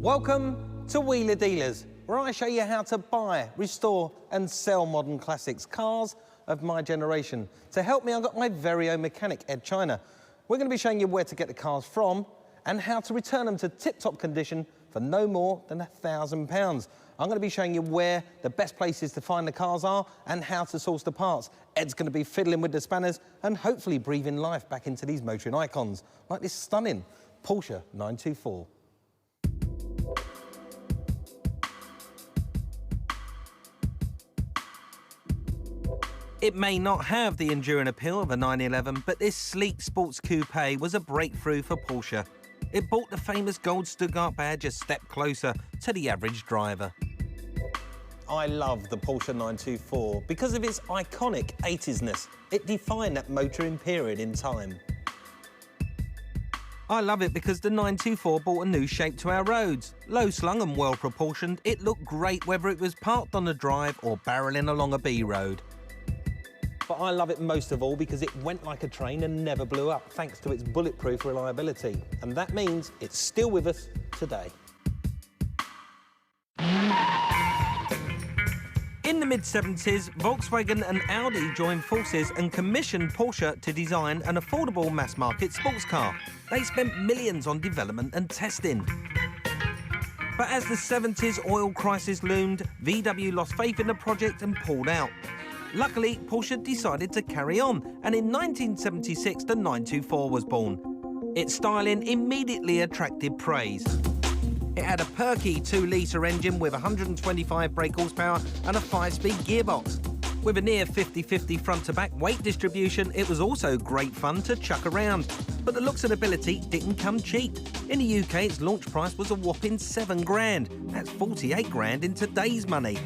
Welcome to Wheeler Dealers, where I show you how to buy, restore and sell modern classics, cars of my generation. To help me, I've got my very own mechanic, Edd China. We're going to be showing you where to get the cars from and how to return them to tip-top condition for no more than £1,000. I'm going to be showing you where the best places to find the cars are and how to source the parts. Ed's going to be fiddling with the spanners and hopefully breathing life back into these motoring icons, like this stunning Porsche 924. It may not have the enduring appeal of a 911, but this sleek sports coupe was a breakthrough for Porsche. It brought the famous gold Stuttgart badge a step closer to the average driver. I love the Porsche 924 because of its iconic 80s-ness. It defined that motoring period in time. I love it because the 924 brought a new shape to our roads. Low-slung and well-proportioned, it looked great whether it was parked on a drive or barrelling along a B road. But I love it most of all because it went like a train and never blew up, thanks to its bulletproof reliability. And that means it's still with us today. In the mid-70s, Volkswagen and Audi joined forces and commissioned Porsche to design an affordable mass-market sports car. They spent millions on development and testing. But as the 70s oil crisis loomed, VW lost faith in the project and pulled out. Luckily, Porsche decided to carry on, and in 1976 the 924 was born. Its styling immediately attracted praise. It had a perky 2-litre engine with 125 brake horsepower and a 5-speed gearbox. With a near 50-50 front-to-back weight distribution, it was also great fun to chuck around. But the looks and ability didn't come cheap. In the UK, its launch price was a whopping £7,000. That's 48 grand in today's money.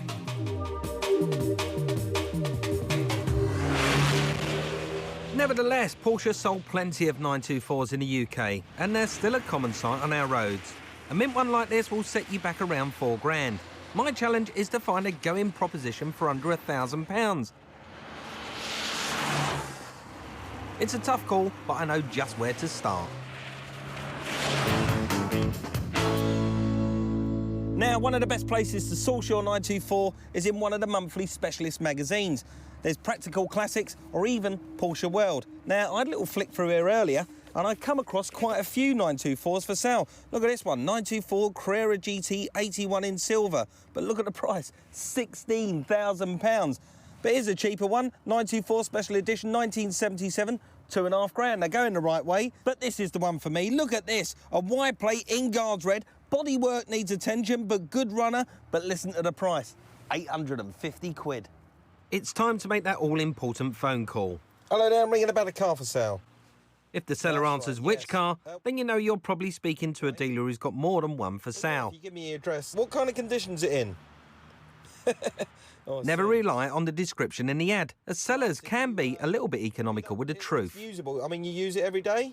Nevertheless, Porsche sold plenty of 924s in the UK, and they're still a common sight on our roads. A mint one like this will set you back around £4,000. My challenge is to find a going proposition for under £1,000. It's a tough call, but I know just where to start. Now, one of the best places to source your 924 is in one of the monthly specialist magazines. There's Practical Classics or even Porsche World. Now, I had a little flick through here earlier and I come across quite a few 924s for sale. Look at this one, 924 Carrera GT 81 in silver. But look at the price, £16,000. But here's a cheaper one, 924 Special Edition 1977, £2,500. They're going the right way, but this is the one for me. Look at this, a wide plate in guards red. Bodywork needs attention, but good runner. But listen to the price, 850 quid. It's time to make that all-important phone call. Hello there, I'm ringing about a car for sale. If the seller answers which car, then you know you're probably speaking to a dealer who's got more than one for sale. If you give me your address, what kind of condition's it in? Never rely on the description in the ad, as sellers can be a little bit economical with the truth. It's usable. I mean, you use it every day?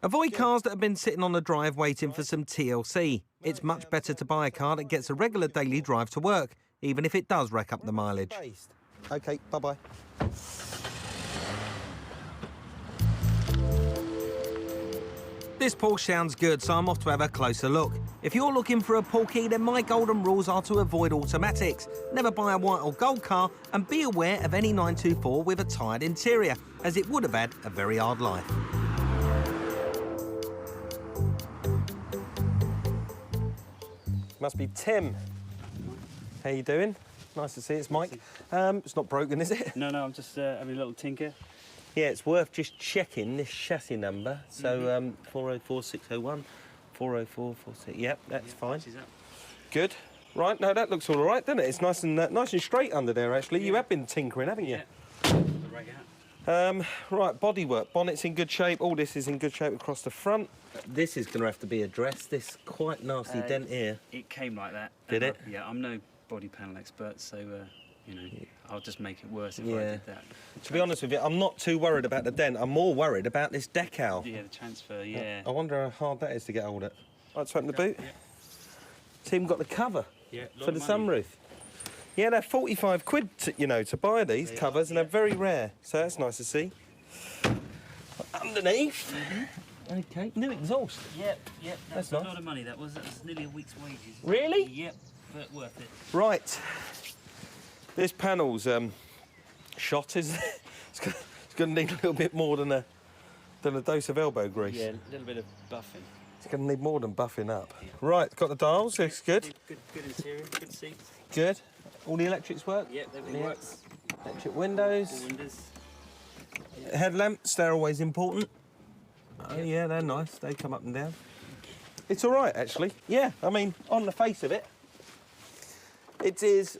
Avoid cars that have been sitting on the drive waiting for some TLC. It's much better to buy a car that gets a regular daily drive to work, even if it does rack up the mileage. OK, bye-bye. This Porsche sounds good, so I'm off to have a closer look. If you're looking for a Porky, then my golden rules are to avoid automatics. Never buy a white or gold car, and be aware of any 924 with a tired interior, as it would have had a very hard life. Must be Tim. How you doing? Nice to see you. It's Mike. It's not broken, is it? No, I'm just having a little tinker. Yeah, it's worth just checking this chassis number. So 404601, 40446. Yep, that's fine. Good. Right, no, that looks all right, doesn't it? It's nice and straight under there, actually. Yeah. You have been tinkering, haven't you? Yeah. Right, bodywork. Bonnet's in good shape. All this is in good shape across the front. This is going to have to be addressed. This quite nasty dent here. It came like that. Did it? Yeah, I'm no body panel expert, so you know, I'll just make it worse if I did that. To be honest with you, I'm not too worried about the dent. I'm more worried about this decal. Yeah, the transfer, yeah. I wonder how hard that is to get hold of. Right, to open the boot. Yeah. Tim got the cover for the sunroof. Yeah, they're 45 quid, to buy these covers, and they're very rare. So that's nice to see. Underneath, Okay, new exhaust. Yep, That's a nice. lot of money. That was nearly a week's wages. Really? Yep, but worth it. Right. This panel's shot, isn't it? It's going to need a little bit more than a dose of elbow grease. Yeah, a little bit of buffing. It's going to need more than buffing up. Right, got the dials, looks good. Good interior, good seats. Good. All the electrics work? Yep, everything works. Electric windows. All windows. Headlamps, they're always important. Oh yeah, they're nice. They come up and down. It's all right, actually. Yeah, I mean, on the face of it, it is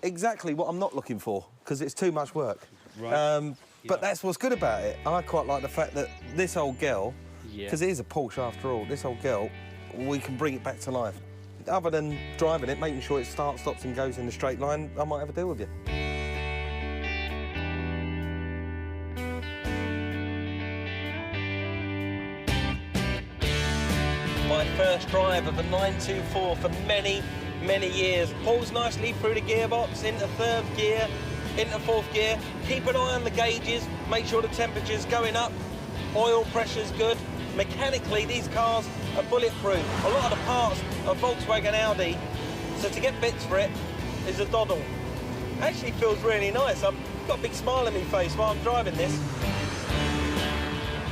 exactly what I'm not looking for, because it's too much work. Right. But that's what's good about it. I quite like the fact that this old girl, Yeah. because it is a Porsche after all, this old girl, we can bring it back to life. Other than driving it, making sure it starts, stops and goes in a straight line, I might have a deal with you. My first drive of a 924 for many, many years. Pulls nicely through the gearbox, into third gear, into fourth gear. Keep an eye on the gauges, make sure the temperature's going up, oil pressure's good. Mechanically, these cars are bulletproof. A lot of the parts are Volkswagen Audi, so to get bits for it is a doddle. Actually feels really nice. I've got a big smile on my face while I'm driving this.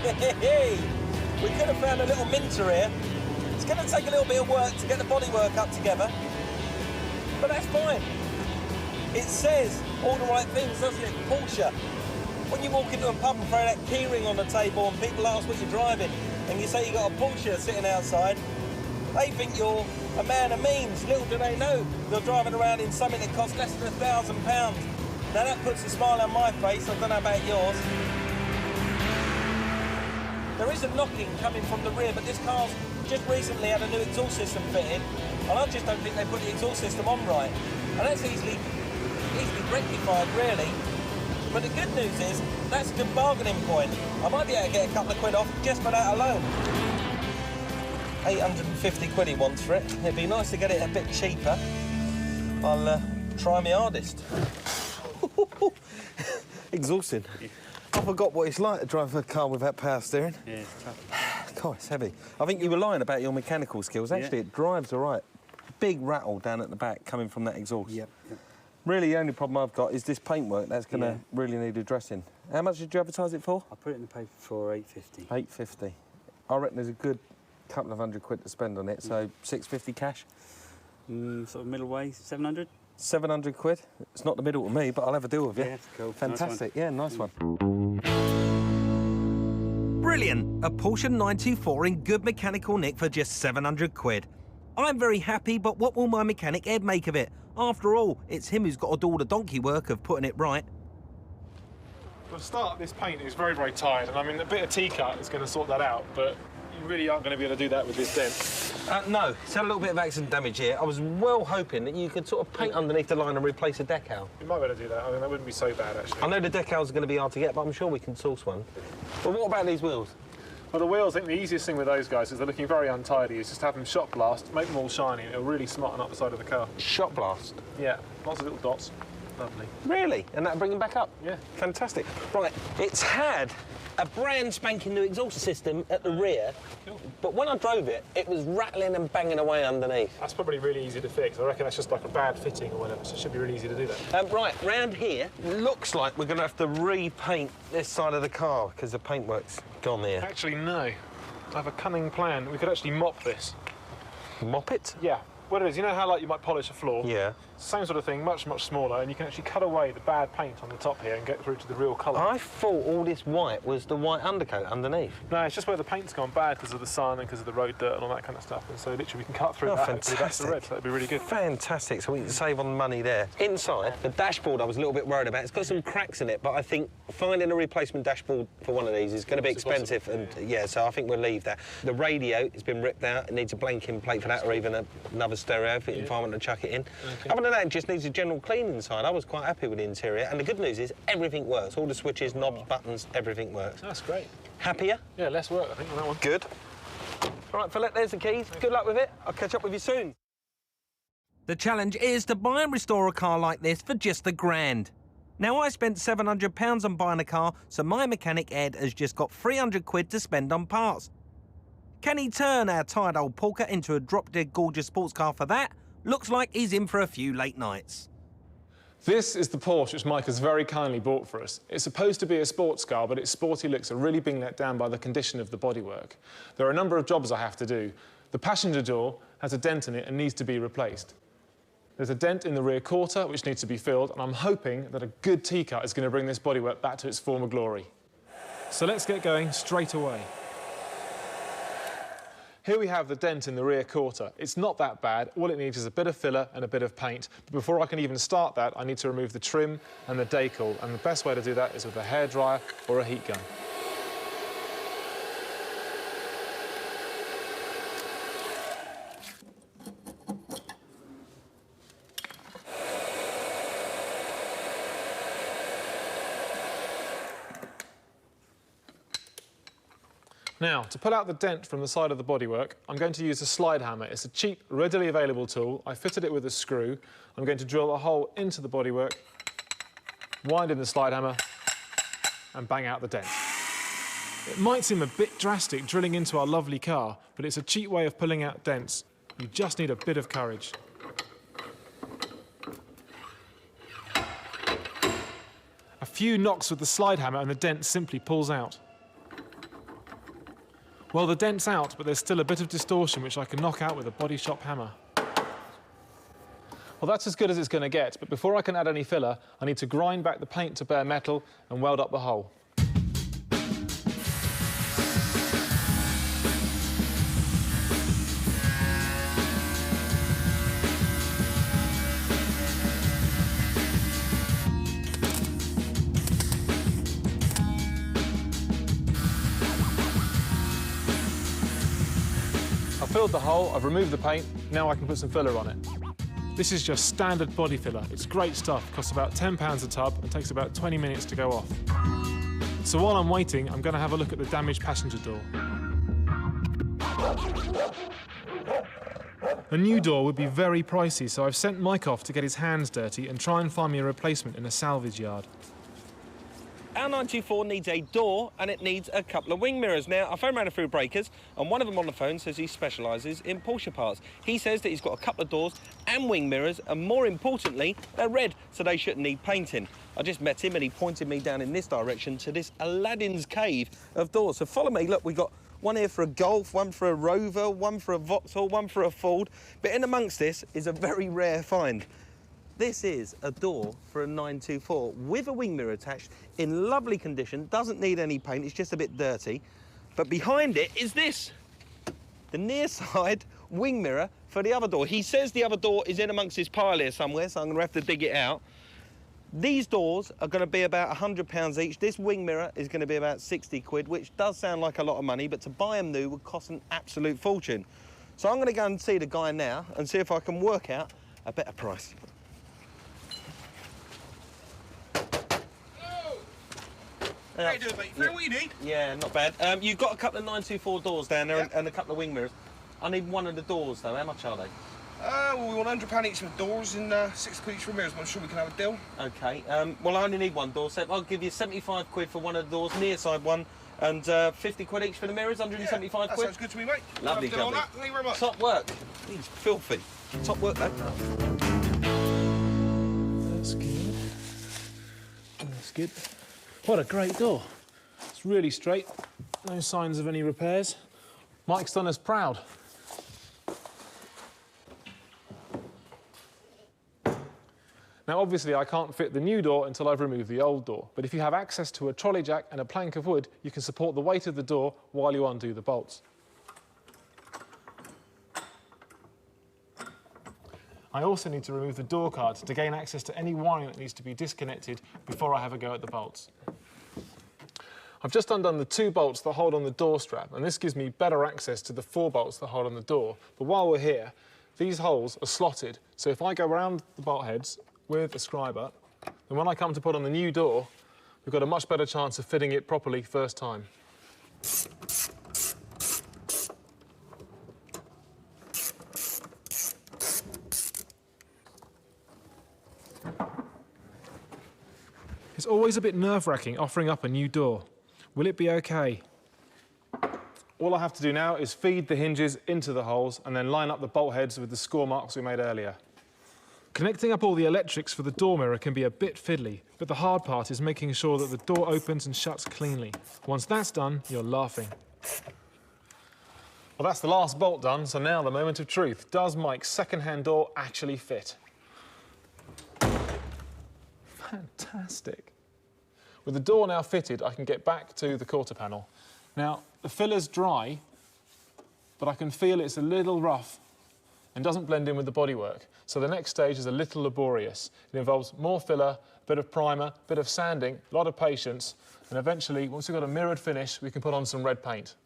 Hey, we could have found a little minter here. It's going to take a little bit of work to get the bodywork up together, but that's fine. It says all the right things, doesn't it? Porsche. When you walk into a pub and throw that keyring on the table and people ask what you're driving and you say you got a Porsche sitting outside, they think you're a man of means. Little do they know you're driving around in something that costs less than £1,000. Now that puts a smile on my face. I don't know about yours. There is a knocking coming from the rear, but this car's just recently had a new exhaust system fitted, and I just don't think they put the exhaust system on right. And that's easily rectified, really. But the good news is, that's a good bargaining point. I might be able to get a couple of quid off just for that alone. 850 quid he wants for it. It'd be nice to get it a bit cheaper. I'll try my hardest. Exhausting. I forgot what it's like to drive a car without power steering. Yeah, it's tough. God, it's heavy. I think you were lying about your mechanical skills. Actually, it drives all right. Big rattle down at the back coming from that exhaust. Yep. Really, the only problem I've got is this paintwork. That's going to really need addressing. How much did you advertise it for? I put it in the paper for 850. 850. I reckon there's a good couple of hundred quid to spend on it, so 650 cash. Sort of middle way, 700. 700 quid. It's not the middle to me, but I'll have a deal with you. Yeah, cool. Fantastic. Nice Yeah, nice one. Brilliant! A Porsche 924 in good mechanical nick for just 700 quid. I'm very happy, but what will my mechanic Ed make of it? After all, it's him who's got to do all the donkey work of putting it right. For a start, this paint is very, very tired, and I mean, a bit of T-cut is going to sort that out, but you really aren't going to be able to do that with this dent. No, it's had a little bit of accident damage here. I was well hoping that you could sort of paint underneath the line and replace a decal. You might be able to do that. I mean, that wouldn't be so bad, actually. I know the decals are going to be hard to get, but I'm sure we can source one. But what about these wheels? Well, the wheels, I think the easiest thing with those guys is they're looking very untidy, is just have them shot blast, make them all shiny, and it'll really smarten up the side of the car. Shot blast? Yeah, lots of little dots. Lovely. Really? And that'll bring them back up? Yeah. Fantastic. Right, it's had a brand spanking new exhaust system at the rear, but when I drove it, it was rattling and banging away underneath. That's probably really easy to fix. I reckon that's just like a bad fitting or whatever, so it should be really easy to do that. Right, round here, looks like we're going to have to repaint this side of the car because the paintwork's gone there. Actually, no. I have a cunning plan. We could actually mop this. Mop it? Yeah. What it is, you know how like you might polish a floor? Yeah. Same sort of thing, much, much smaller, and you can actually cut away the bad paint on the top here and get through to the real colour. I thought all this white was the white undercoat underneath. No, it's just where the paint's gone bad because of the sun and because of the road dirt and all that kind of stuff. And so literally we can cut through that and put it back to the red, so that'd be really good. Fantastic, so we can save on the money there. Inside, the dashboard I was a little bit worried about. It's got some cracks in it, but I think finding a replacement dashboard for one of these is going to be expensive. And yeah, so I think we'll leave that. The radio has been ripped out. It needs a blanking plate for that or even another stereo if I want to chuck it in. Okay. Other than that, it just needs a general clean inside. I was quite happy with the interior. And the good news is everything works. All the switches, knobs, buttons, everything works. That's great. Happier? Yeah, less work, I think, on that one. Good. All right, Philip, there's the keys. Good luck with it. I'll catch up with you soon. The challenge is to buy and restore a car like this for just £1,000. Now, I spent £700 on buying a car, so my mechanic Ed has just got 300 quid to spend on parts. Can he turn our tired old Polka into a drop-dead gorgeous sports car for that? Looks like he's in for a few late nights. This is the Porsche which Mike has very kindly bought for us. It's supposed to be a sports car, but its sporty looks are really being let down by the condition of the bodywork. There are a number of jobs I have to do. The passenger door has a dent in it and needs to be replaced. There's a dent in the rear quarter which needs to be filled, and I'm hoping that a good T-cut is going to bring this bodywork back to its former glory. So let's get going straight away. Here we have the dent in the rear quarter. It's not that bad. All it needs is a bit of filler and a bit of paint. But before I can even start that, I need to remove the trim and the decal, and the best way to do that is with a hairdryer or a heat gun. Now, to pull out the dent from the side of the bodywork, I'm going to use a slide hammer. It's a cheap, readily available tool. I fitted it with a screw. I'm going to drill a hole into the bodywork, wind in the slide hammer, and bang out the dent. It might seem a bit drastic drilling into our lovely car, but it's a cheap way of pulling out dents. You just need a bit of courage. A few knocks with the slide hammer and the dent simply pulls out. Well, the dent's out, but there's still a bit of distortion which I can knock out with a body shop hammer. Well, that's as good as it's going to get, but before I can add any filler, I need to grind back the paint to bare metal and weld up the hole. I've filled the hole, I've removed the paint, now I can put some filler on it. This is just standard body filler. It's great stuff, costs about £10 a tub and takes about 20 minutes to go off. So while I'm waiting, I'm going to have a look at the damaged passenger door. A new door would be very pricey, so I've sent Mike off to get his hands dirty and try and find me a replacement in a salvage yard. Our 924 needs a door and it needs a couple of wing mirrors. Now, I phoned around a few breakers and one of them on the phone says he specialises in Porsche parts. He says that he's got a couple of doors and wing mirrors, and more importantly, they're red, so they shouldn't need painting. I just met him and he pointed me down in this direction to this Aladdin's cave of doors. So follow me. Look, we've got one here for a Golf, one for a Rover, one for a Vauxhall, one for a Ford. But in amongst this is a very rare find. This is a door for a 924 with a wing mirror attached, in lovely condition, doesn't need any paint, it's just a bit dirty. But behind it is this, the near side wing mirror for the other door. He says the other door is in amongst his pile here somewhere, so I'm gonna have to dig it out. These doors are gonna be about £100 each. This wing mirror is gonna be about 60 quid, which does sound like a lot of money, but to buy them new would cost an absolute fortune. So I'm gonna go and see the guy now and see if I can work out a better price. How you doing, mate? You found what you need? Yeah, not bad. You've got a couple of 924 doors down there, and a couple of wing mirrors. I need one of the doors, though. How much are they? Well, we want £100 each for the doors and 60 quid each for mirrors. I'm sure we can have a deal. OK. Well, I only need one door, so I'll give you 75 quid for one of the doors, near side one, and 50 quid each for the mirrors, 175 quid. That sounds good to me, mate. Lovely, Thank you very much. Top work. He's filthy. Top work, though. That's good. That's good. What a great door. It's really straight, no signs of any repairs. Mike's done us proud. Now, obviously, I can't fit the new door until I've removed the old door, but if you have access to a trolley jack and a plank of wood, you can support the weight of the door while you undo the bolts. I also need to remove the door cards to gain access to any wiring that needs to be disconnected before I have a go at the bolts. I've just undone the 2 bolts that hold on the door strap, and this gives me better access to the 4 bolts that hold on the door. But while we're here, these holes are slotted, so if I go around the bolt heads with a scriber, then when I come to put on the new door, we've got a much better chance of fitting it properly first time. It's always a bit nerve-wracking offering up a new door. Will it be okay? All I have to do now is feed the hinges into the holes and then line up the bolt heads with the score marks we made earlier. Connecting up all the electrics for the door mirror can be a bit fiddly, but the hard part is making sure that the door opens and shuts cleanly. Once that's done, you're laughing. Well, that's the last bolt done, so now the moment of truth. Does Mike's second-hand door actually fit? Fantastic. With the door now fitted, I can get back to the quarter panel. Now, the filler's dry, but I can feel it's a little rough and doesn't blend in with the bodywork. So the next stage is a little laborious. It involves more filler, a bit of primer, a bit of sanding, a lot of patience, and eventually, once we've got a mirrored finish, we can put on some red paint.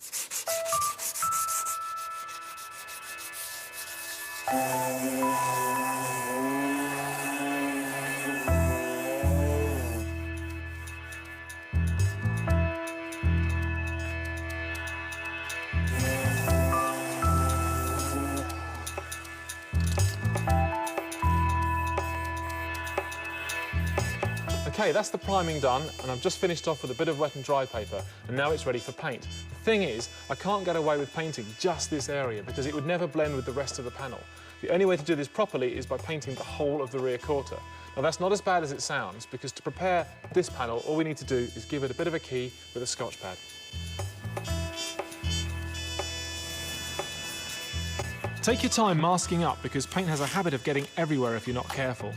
Okay, that's the priming done, and I've just finished off with a bit of wet and dry paper, and now it's ready for paint. The thing is, I can't get away with painting just this area because it would never blend with the rest of the panel. The only way to do this properly is by painting the whole of the rear quarter. Now that's not as bad as it sounds, because to prepare this panel, all we need to do is give it a bit of a key with a Scotch pad. Take your time masking up because paint has a habit of getting everywhere if you're not careful.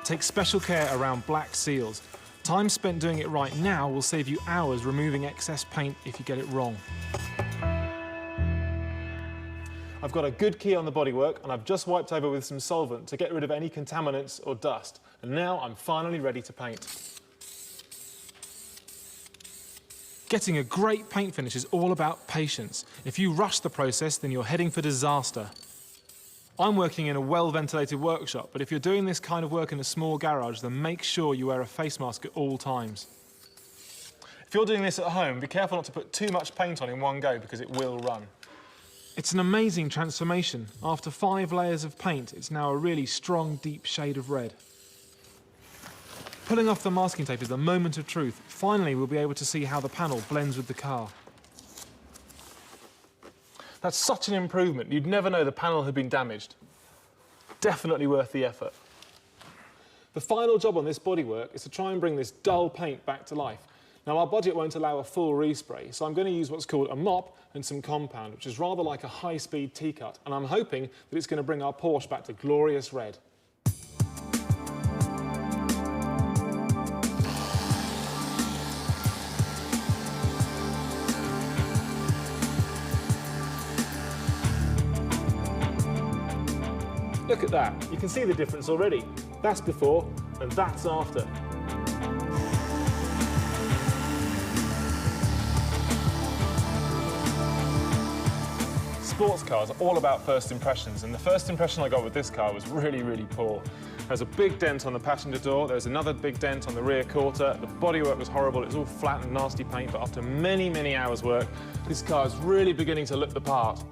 Take special care around black seals. Time spent doing it right now will save you hours removing excess paint if you get it wrong. I've got a good key on the bodywork and I've just wiped over with some solvent to get rid of any contaminants or dust. And now I'm finally ready to paint. Getting a great paint finish is all about patience. If you rush the process, then you're heading for disaster. I'm working in a well-ventilated workshop, but if you're doing this kind of work in a small garage, then make sure you wear a face mask at all times. If you're doing this at home, be careful not to put too much paint on in one go because it will run. It's an amazing transformation. After 5 layers of paint, it's now a really strong, deep shade of red. Pulling off the masking tape is the moment of truth. Finally, we'll be able to see how the panel blends with the car. That's such an improvement. You'd never know the panel had been damaged. Definitely worth the effort. The final job on this bodywork is to try and bring this dull paint back to life. Now, our budget won't allow a full respray, so I'm going to use what's called a mop and some compound, which is rather like a high-speed T-cut, and I'm hoping that it's going to bring our Porsche back to glorious red. Look at that, you can see the difference already. That's before and that's after. Sports cars are all about first impressions, and the first impression I got with this car was really, really poor. There's a big dent on the passenger door, there's another big dent on the rear quarter, the bodywork was horrible, it was all flat and nasty paint, but after many, many hours work, this car is really beginning to look the part.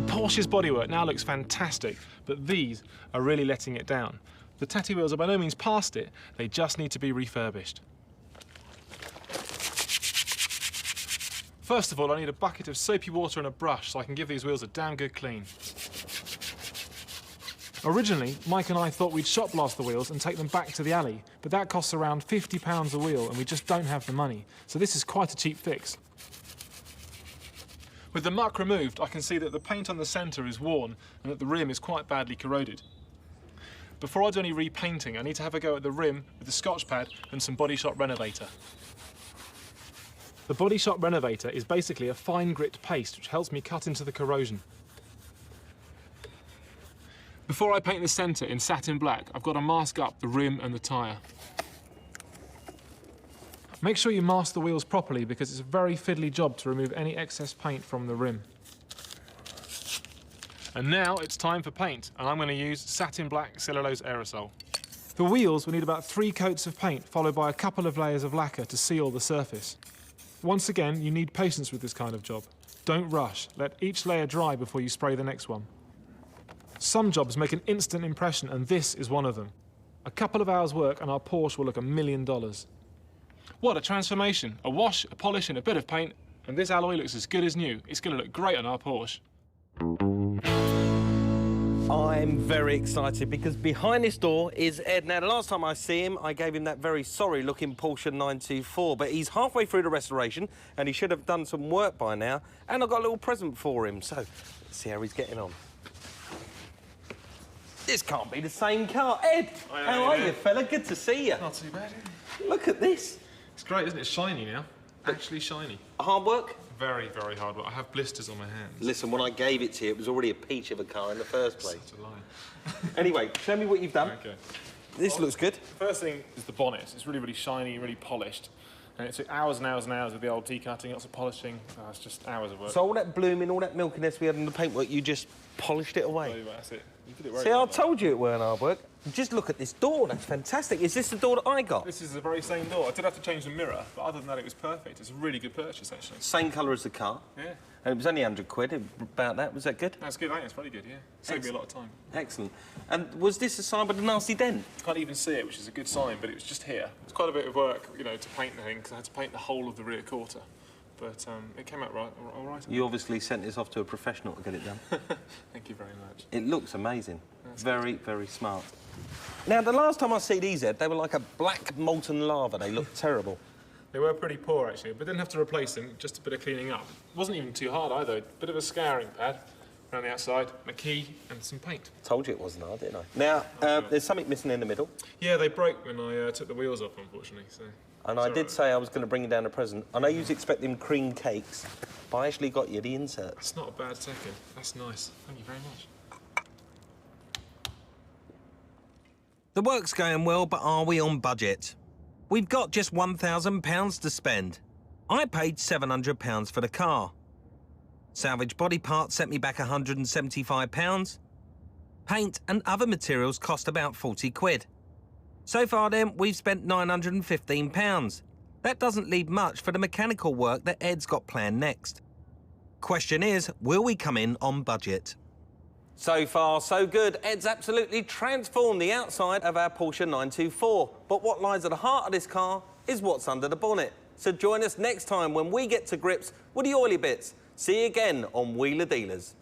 Porsche's bodywork now looks fantastic, but these are really letting it down. The tatty wheels are by no means past it, they just need to be refurbished. First of all, I need a bucket of soapy water and a brush so I can give these wheels a damn good clean. Originally, Mike and I thought we'd shot blast the wheels and take them back to the alley, but that costs around £50 a wheel and we just don't have the money, so this is quite a cheap fix. With the muck removed, I can see that the paint on the centre is worn and that the rim is quite badly corroded. Before I do any repainting, I need to have a go at the rim with the Scotch pad and some Body Shop Renovator. The Body Shop Renovator is basically a fine grit paste which helps me cut into the corrosion. Before I paint the centre in satin black, I've got to mask up the rim and the tyre. Make sure you mask the wheels properly because it's a very fiddly job to remove any excess paint from the rim. And now it's time for paint, and I'm going to use satin black cellulose aerosol. For wheels, we need about 3 coats of paint, followed by a couple of layers of lacquer to seal the surface. Once again, you need patience with this kind of job. Don't rush. Let each layer dry before you spray the next one. Some jobs make an instant impression, and this is one of them. A couple of hours' work and our Porsche will look $1 million. What a transformation. A wash, a polish and a bit of paint, and this alloy looks as good as new. It's going to look great on our Porsche. I'm very excited because behind this door is Ed. Now, the last time I see him, I gave him that very sorry-looking Porsche 924, but he's halfway through the restoration and he should have done some work by now, and I've got a little present for him, so let's see how he's getting on. This can't be the same car. Ed, how are you, fella? Good to see you. Not too bad. Look at this. It's great, isn't it? Shiny now. Actually shiny. Hard work? Very, very hard work. I have blisters on my hands. Listen, when I gave it to you, it was already a peach of a car in the first place. Such a lie. Anyway, show me what you've done. Okay. This looks good. First thing is the bonnet. It's really, really shiny, really polished. And it took hours and hours and hours with the old T-cutting, lots of polishing. It's just hours of work. So all that blooming, all that milkiness we had in the paintwork, you just polished it away? That's it. You did it very See, well, I told you it weren't hard work. Just look at this door, that's fantastic. Is this the door that I got? This is the very same door. I did have to change the mirror, but other than that, it was perfect. It's a really good purchase, actually. Same colour as the car. Yeah. And it was only 100 quid, about that. Was that good? That's good, I think it's very good, yeah. Saved me a lot of time. Excellent. And was this a sign with a nasty dent? Can't even see it, which is a good sign, but it was just here. It's quite a bit of work, you know, to paint the thing, because I had to paint the whole of the rear quarter. But it came out all right. You obviously sent this off to a professional to get it done. Thank you very much. It looks amazing. That's very, very smart. Now, the last time I see these, Ed, they were like a black molten lava. They looked terrible. They were pretty poor, actually, but didn't have to replace them, just a bit of cleaning up. It wasn't even too hard, either. Bit of a scouring pad around the outside, a key and some paint. Told you it wasn't hard, didn't I? Now, there's something missing in the middle. Yeah, they broke when I took the wheels off, unfortunately, so... And I did say I was going to bring you down a present. I know you was expecting cream cakes, but I actually got you the inserts. It's not a bad second. That's nice. Thank you very much. The work's going well, but are we on budget? We've got just £1,000 to spend. I paid £700 for the car. Salvage body parts sent me back £175. Paint and other materials cost about 40 quid. So far then, we've spent £915. That doesn't leave much for the mechanical work that Ed's got planned next. Question is, will we come in on budget? So far, so good. Ed's absolutely transformed the outside of our Porsche 924. But what lies at the heart of this car is what's under the bonnet. So join us next time when we get to grips with the oily bits. See you again on Wheeler Dealers.